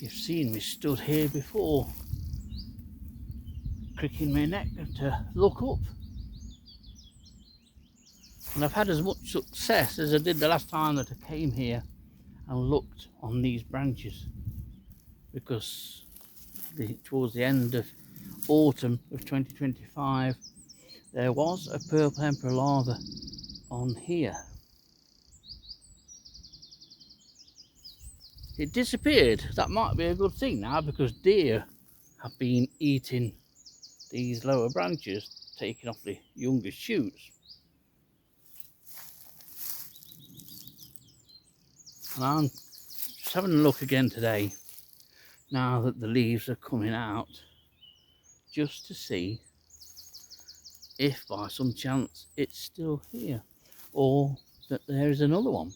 You've seen me stood here before, cricking my neck to look up. And I've had as much success as I did the last time that I came here and looked on these branches, because towards the end of autumn of 2025 there was a purple emperor larva on here. It disappeared. That might be a good thing now, because deer have been eating these lower branches, taking off the younger shoots. And I'm just having a look again today, now that the leaves are coming out, just to see if by some chance it's still here, or that there is another one,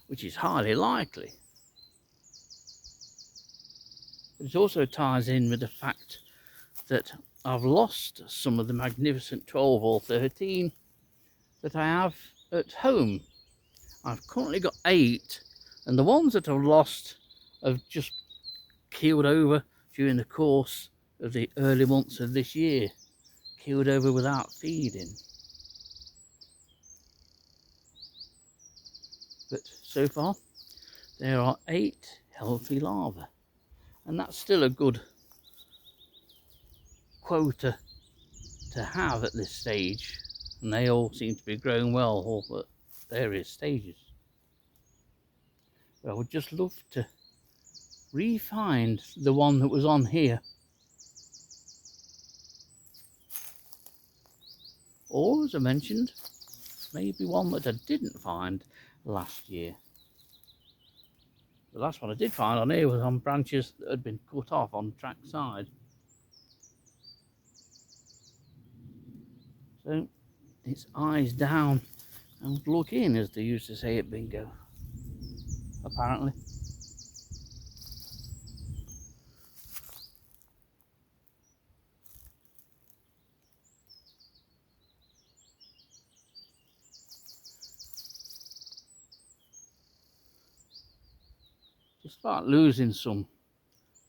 which is highly likely. But it also ties in with the fact that I've lost some of the magnificent 12 or 13 that I have at home. I've currently got 8, and the ones that I've lost have just keeled over during the course of the early months of this year, keeled over without feeding. But so far there are 8 healthy larvae, and that's still a good quota to have at this stage, and they all seem to be growing well, all at various stages. But I would just love to re-find the one that was on here, or as I mentioned, maybe one that I didn't find last year. The last one I did find on here was on branches that had been cut off on track side. So it's eyes down and look in, as they used to say at bingo, apparently. Despite losing some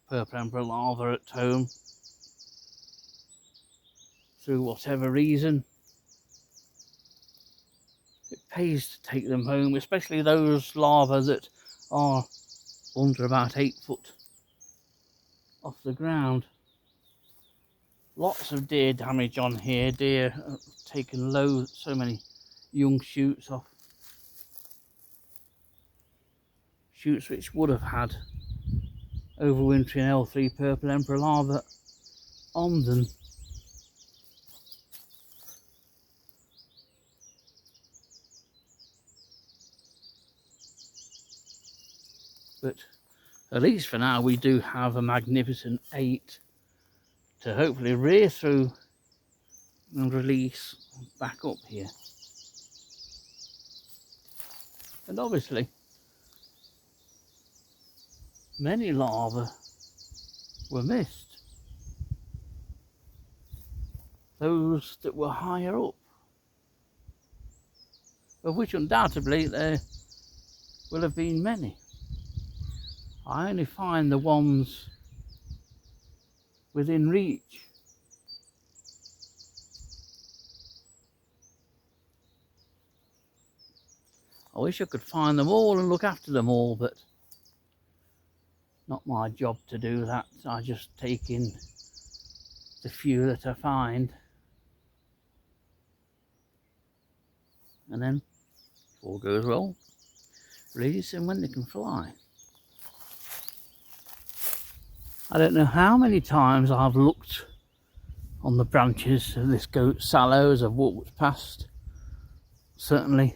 purple emperor larvae at home through whatever reason, it pays to take them home, especially those larvae that are under about 8 foot off the ground. Lots of deer damage on here. Deer have taken so many young shoots off. Shoots which would have had overwintering L3 purple emperor larvae on them. But at least for now we do have a magnificent 8 to hopefully rear through and release back up here. And obviously many larvae were missed, those that were higher up, of which undoubtedly there will have been many. I only find the ones within reach. I wish I could find them all and look after them all, but not my job to do that. I just take in the few that I find, and then, if all goes well, release them when they can fly. I don't know how many times I've looked on the branches of this goat sallow as I've walked past, certainly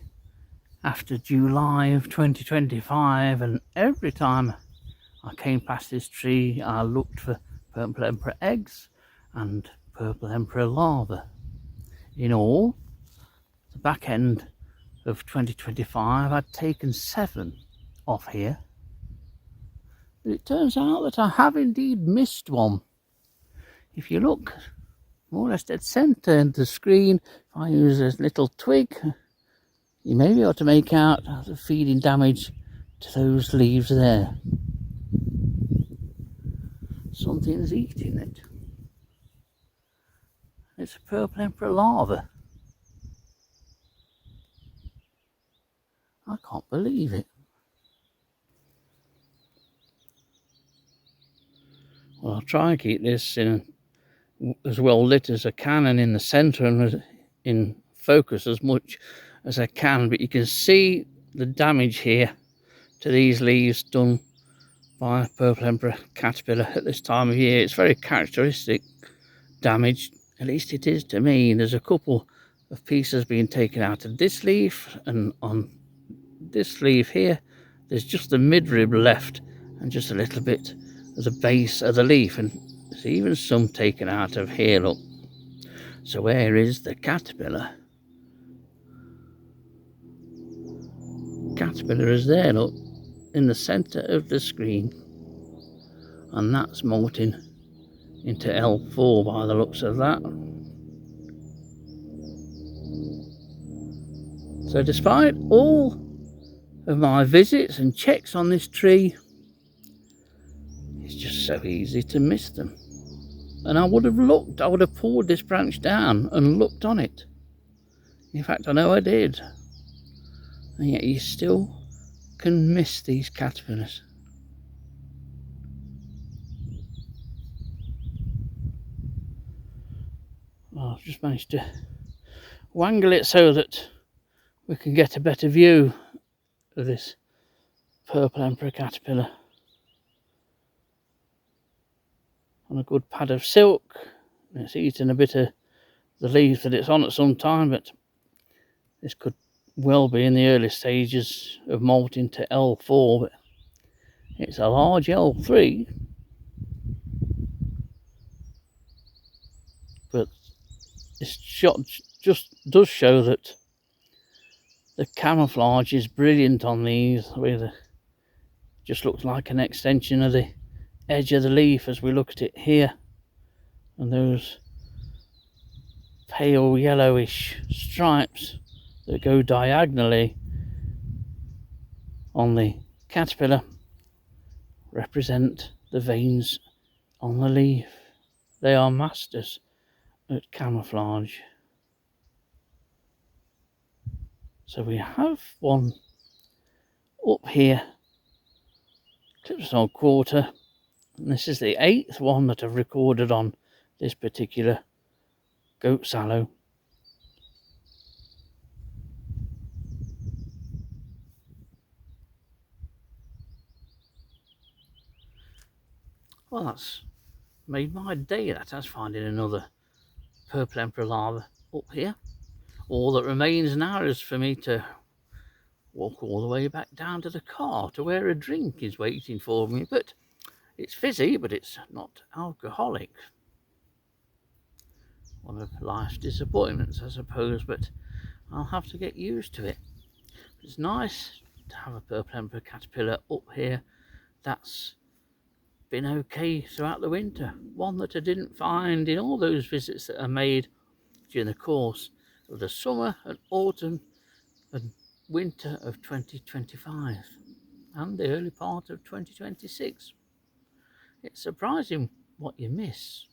after July of 2025, and every time I came past this tree I looked for purple emperor eggs and purple emperor larvae. In all, the back end of 2025 I'd taken 7 off here. But it turns out that I have indeed missed one. If you look more or less dead centre in the screen, if I use a little twig, you may be able to make out the feeding damage to those leaves there. something's eating it. It's a purple emperor larva. I can't believe it. Well, I'll try and keep this as well lit as I can and in the centre and in focus as much as I can, but you can see the damage here to these leaves done by a purple emperor caterpillar at this time of year. It's very characteristic damage, at least it is to me. There's a couple of pieces being taken out of this leaf, and on this leaf here there's just the midrib left and just a little bit of the base of the leaf, and there's even some taken out of here, look. So where is the caterpillar? Caterpillar is there, look, in the centre of the screen, and that's molting into L4 by the looks of that. So despite all of my visits and checks on this tree, it's just so easy to miss them. And I would have pulled this branch down and looked on it. In fact, I know I did. And yet you still can miss these caterpillars. Well, I've just managed to wangle it so that we can get a better view of this purple emperor caterpillar. On a good pad of silk. It's eaten a bit of the leaves that it's on at some time, but this could well be in the early stages of molting to L4, but it's a large L3. But this shot just does show that the camouflage is brilliant on these, with just looks like an extension of the edge of the leaf as we look at it here, and those pale yellowish stripes that go diagonally on the caterpillar represent the veins on the leaf. They are masters at camouflage. So we have one up here, Clipsal quarter, and this is the 8th one that I've recorded on this particular goat sallow. Well, that's made my day, that has, finding another purple emperor larva up here. All that remains now is for me to walk all the way back down to the car to where a drink is waiting for me, but it's fizzy, but it's not alcoholic. One of life's disappointments, I suppose, but I'll have to get used to it. It's nice to have a purple emperor caterpillar up here that's been okay throughout the winter. One that I didn't find in all those visits that I made during the course of the summer and autumn and winter of 2025 and the early part of 2026. It's surprising what you miss